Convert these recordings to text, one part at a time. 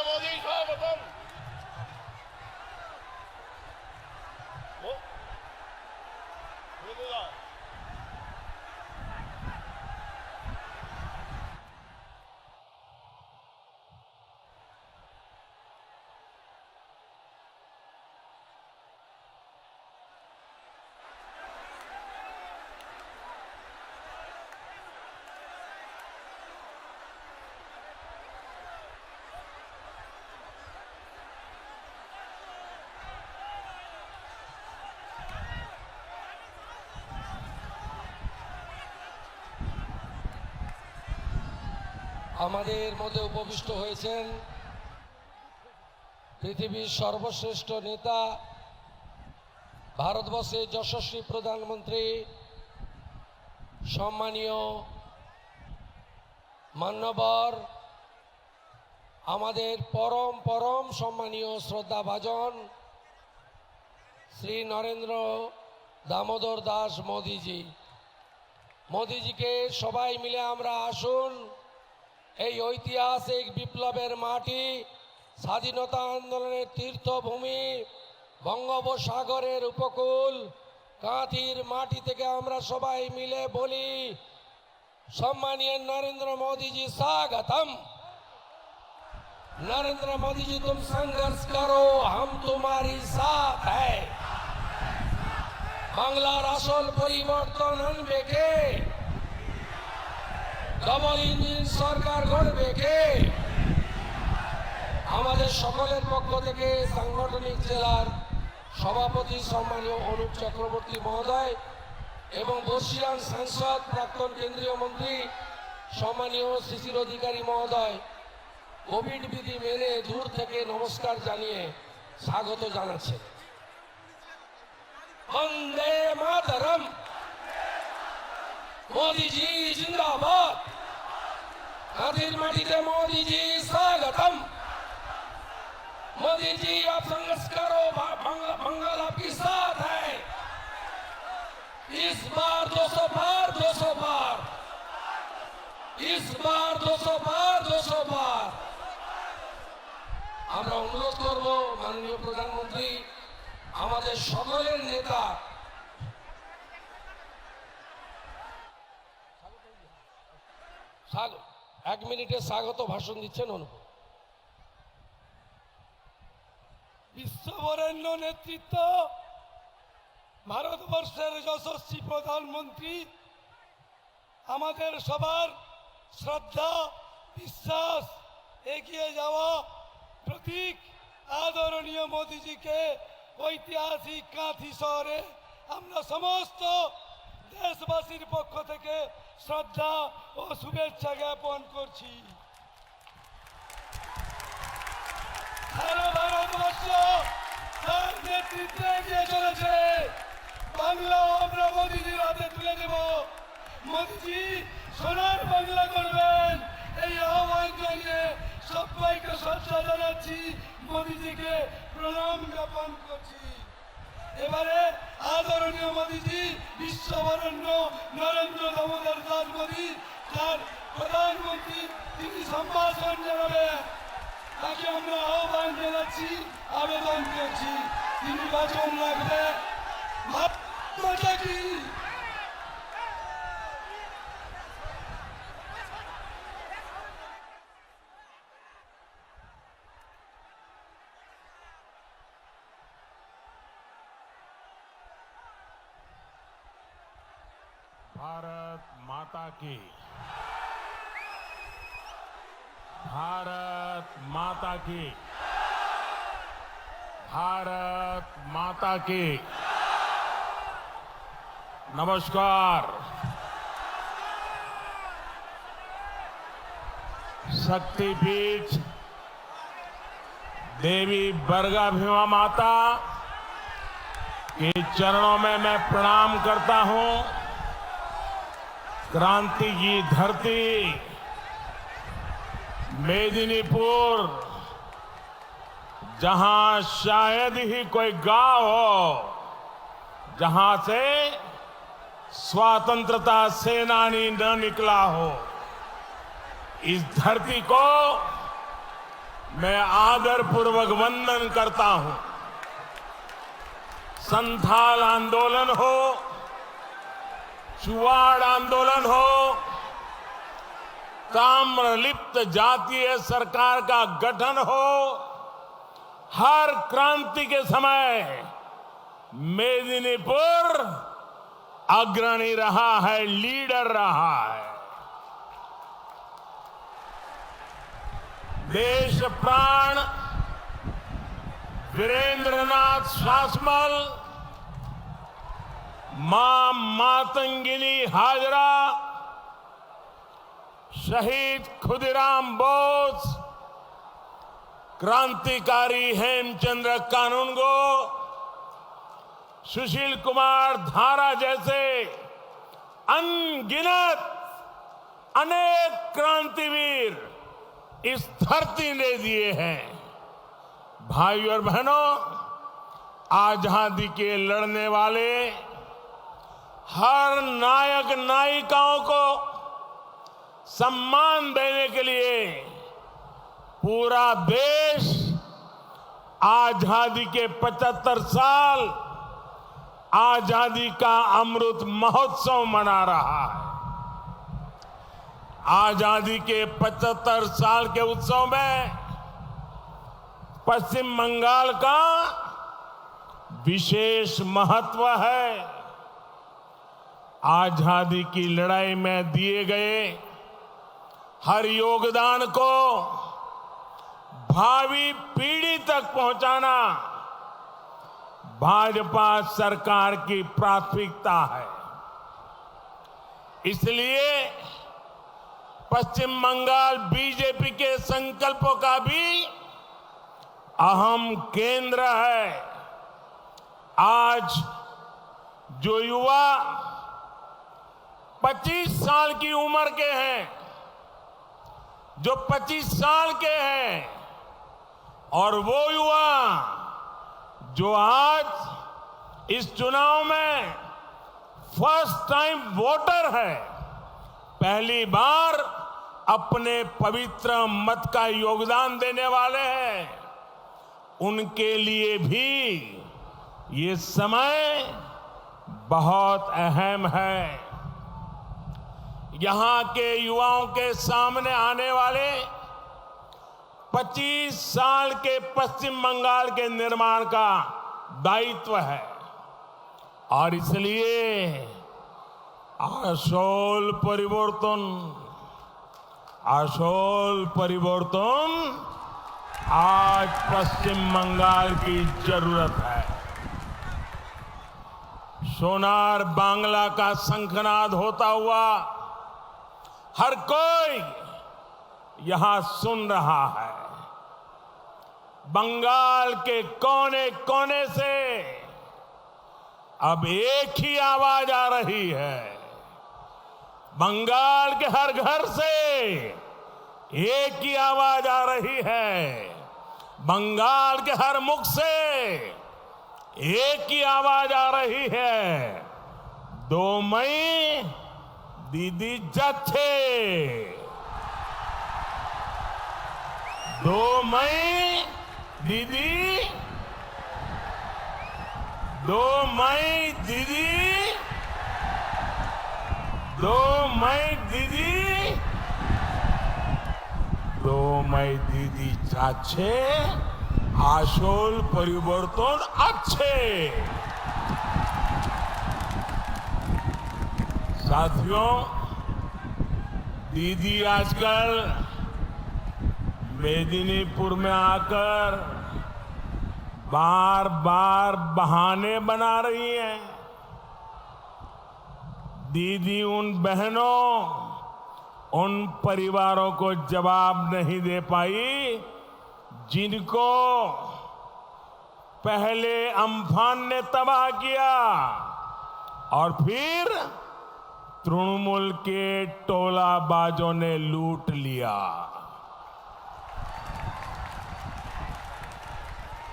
मोदी स्वागतम। আমাদের মধ্যে উপবিষ্ট হয়েছেন পৃথিবীর সর্বশ্রেষ্ঠ নেতা, ভারতবর্ষের যশস্বী প্রধানমন্ত্রী, সম্মানীয় মান্যবর, আমাদের পরম পরম সম্মানীয় শ্রদ্ধাভাজন শ্রী নরেন্দ্র দামোদর দাস মোদিজি। মোদিজিকে সবাই মিলে আমরা আসুন এই ঐতিহাসিক বিপ্লবের মাটি, স্বাধীনতা আন্দোলনের তীর্থভূমি, বঙ্গোপসাগরের উপকূল কাঁথির মাটি থেকে আমরা সবাই মিলে বলি, सम्मानीय नरेंद्र मोदी जी स्वागतम। नरेंद्र मोदी जी तुम संघर्ष करो, हम तुम्हारी साथ है। বাংলার আসল পরিবর্তন আনবে কে? ডবল ইঞ্জিন সরকার গড়বে কে? আমাদের সকলের পক্ষ থেকে সাংগঠনিক জেলার সভাপতি সম্মানীয় অনুপ চক্রবর্তী মহোদয় এবং বর্ষিয়ান সাংসদ প্রাক্তন কেন্দ্রীয় মন্ত্রী সম্মানীয় শিশির অধিকারী মহোদয় কোভিড বিধি মেনে দূর থেকে নমস্কার জানিয়ে স্বাগত জানাচ্ছেন। বন্দে মাতরম, मोदी जी जिंदाबाद। कांधीर माटीते मोदी जी स्वागतम। मोदी जी आप संघर्ष करो, बंगाल आपकी साथ है। इस बार 200 पार, 200 पार, इस बार 200 पार, 200 पार। আমরা অনুরোধ করব মাননীয় প্রধানমন্ত্রী, আমাদের সকলের নেতা এক মিনিটে স্বাগত ভাষণ দিচ্ছেন অনুপ। বিশ্ববরেণ্য নেতৃত্ব, ভারতবর্ষের যশস্বী প্রধানমন্ত্রী, আমাদের সবার শ্রদ্ধা, বিশ্বাস, এগিয়ে যাওয়া প্রতীক আদরণীয় মোদিজিকে ঐতিহাসিক কাঁথি শহরে আমরা সমস্ত দেশবাসীর পক্ষ থেকে শ্রদ্ধা ও শুভেচ্ছা জ্ঞাপন করছি। সারা ভারতবর্ষ তার নেতৃত্বে এগিয়ে চলেছে। বাংলাও আমরা মোদিজির হাতে তুলে দেব। মোদিজি সোনার বাংলা করবেন, এই আহ্বান জানিয়ে সবাইকে শ্রদ্ধা জানাচ্ছি, মোদিজিকে প্রণাম জ্ঞাপন করছি। এবারে আদরণীয় মোদিজি, বিশ্ববরেণ্য নরেন্দ্র দামোদর দাস মোদি, তার প্রধানমন্ত্রী, তিনি সম্ভাষণ জানাবেন। তাকে আমরা আহ্বান জানাচ্ছি, আবেদন করছি, তিনি ভাষণ রাখবেন। ভারত মাতা কি भारत माता की, भारत माता की, भारत माता की। नमस्कार। शक्तिपीठ देवी बरगाभीमा माता के चरणों में मैं प्रणाम करता हूं। क्रांति की धरती मेदिनीपुर, जहां शायद ही कोई गांव हो जहां से स्वतंत्रता सेनानी न निकला हो, इस धरती को मैं आदरपूर्वक वंदन करता हूं। संथाल आंदोलन हो, चुवाड़ आंदोलन हो, ताम्रलिप्त जातीय सरकार का गठन हो, हर क्रांति के समय मेदिनीपुर अग्रणी रहा है, लीडर रहा है। देश प्राण वीरेंद्रनाथ शासमल, मां मातंगिनी हाजरा, शहीद खुदीराम बोस, क्रांतिकारी हेमचंद्र कानूनगो, सुशील कुमार धारा जैसे अनगिनत अनेक क्रांतिवीर इस धरती ने दिए हैं। भाई और बहनों, आजादी के लड़ने वाले हर नायक नायिकाओं को सम्मान देने के लिए पूरा देश आजादी के 75 साल आजादी का अमृत महोत्सव मना रहा है। आजादी के 75 साल के उत्सव में पश्चिम बंगाल का विशेष महत्व है। आजादी की लड़ाई में दिए गए हर योगदान को भावी पीढ़ी तक पहुंचाना भाजपा सरकार की प्राथमिकता है। इसलिए पश्चिम बंगाल बीजेपी के संकल्पों का भी अहम केंद्र है। आज जो युवा 25 साल की उम्र के हैं, जो 25 साल के हैं, और वो युवा जो आज इस चुनाव में फर्स्ट टाइम वोटर है, पहली बार अपने पवित्र मत का योगदान देने वाले हैं, उनके लिए भी ये समय बहुत अहम है। यहां के युवाओं के सामने आने वाले 25 साल के पश्चिम बंगाल के निर्माण का दायित्व है, और इसलिए আসল परिवर्तन आज पश्चिम बंगाल की जरूरत है। सोनार बांग्ला का शंखनाद होता हुआ हर कोई यहां सुन रहा है। बंगाल के कोने कोने से अब एक ही आवाज आ रही है। बंगाल के हर घर से एक ही आवाज आ रही है। बंगाल के हर मुख से एक ही आवाज आ रही है। 2 मई दीदी जाच्छे, 2 मई दीदी, 2 मई दीदी, 2 मई दीदी, 2 मई दीदी যাচ্ছে আসল পরিবর্তন আছে। साथियों, दीदी आजकल मेदिनीपुर में आकर बार बार बहाने बना रही हैं। दीदी उन बहनों, उन परिवारों को जवाब नहीं दे पाई जिनको पहले अम्फान ने तबाह किया और फिर तृणमूल के टोलाबाजों ने लूट लिया।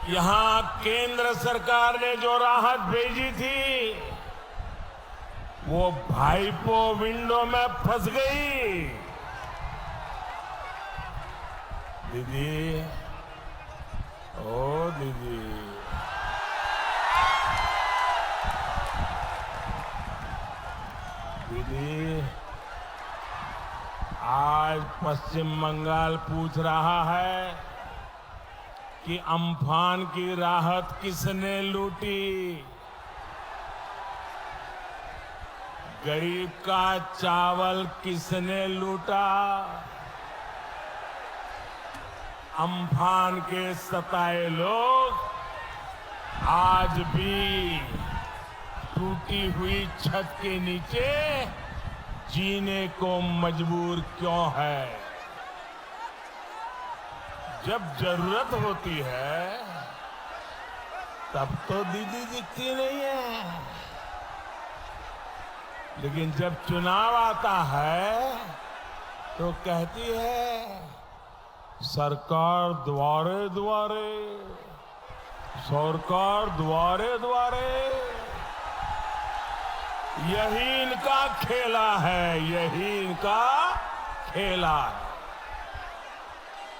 यहां केंद्र सरकार ने जो राहत भेजी थी वो भाईपो विंडो में फंस गई। दीदी, ओ दीदी, दीदी, आज पश्चिम बंगाल पूछ रहा है कि अम्फान की राहत किसने लूटी, गरीब का चावल किसने लूटा, अम्फान के सताए लोग आज भी टूटी हुई छत के नीचे जीने को मजबूर क्यों है। जब जरूरत होती है तब तो दीदी दिखती नहीं है, लेकिन जब चुनाव आता है तो कहती है सरकार द्वारे द्वारे, सरकार द्वारे द्वारे। यही इनका खेला है, यही इनका खेला है।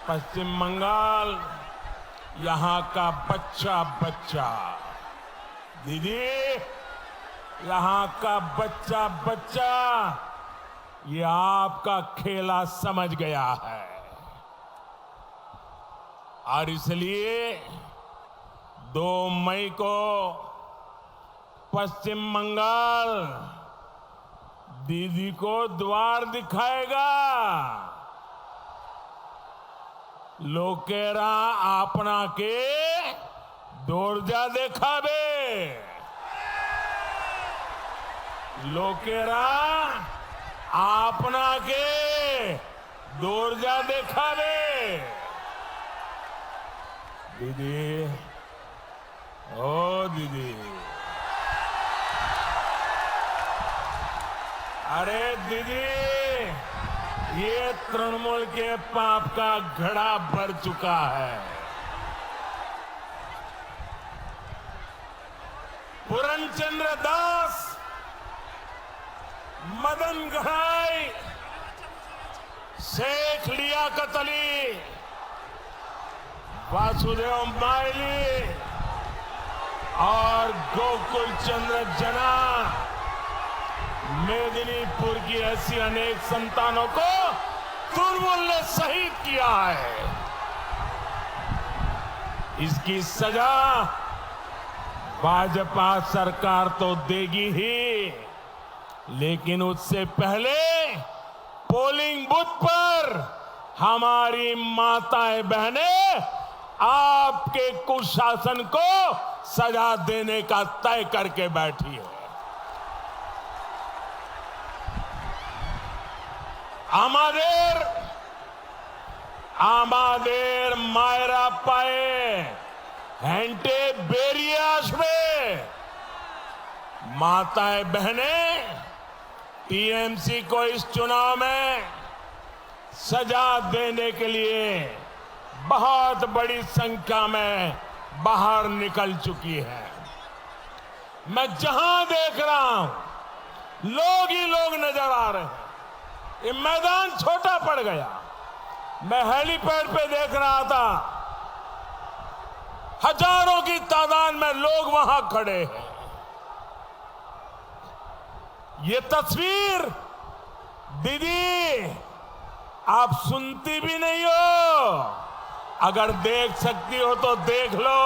पश्चिम बंगाल यहाँ का बच्चा बच्चा, दीदी यहाँ का बच्चा बच्चा ये आपका खेला समझ गया है, और इसलिए 2 मई को पश्चिम बंगाल दीदी को द्वार दिखाएगा। लोकेरा आपना के दौड़जा देखाबे, लोकेरा आपना के दौड़जा देखाबे। दीदी, ओ दीदी, अरे दीदी, ये तृणमूल के पाप का घड़ा भर चुका है। पूरनचंद्र दास, मदन घड़ाई, शेख लियाकत अली, वासुदेव माइली और गोकुल चंद्र जना, मेदिनीपुर की ऐसी अनेक संतानों को तृणमूल ने शहीद किया है। इसकी सजा भाजपा सरकार तो देगी ही, लेकिन उससे पहले पोलिंग बूथ पर हमारी माताएं बहनें आपके कुशासन को सजा देने का तय करके बैठी है। आमादेर मायरा पाए हेंटे बेरियास में माताएं बहनें टीएमसी को इस चुनाव में सजा देने के लिए बहुत बड़ी संख्या में बाहर निकल चुकी है। मैं जहां देख रहा हूं लोग ही लोग नजर आ रहे हैं। ये मैदान छोटा पड़ गया। मैं हेलीपैड पे देख रहा था, हजारों की तादाद में लोग वहां खड़े हैं। ये तस्वीर दीदी आप सुनती भी नहीं हो, अगर देख सकती हो तो देख लो।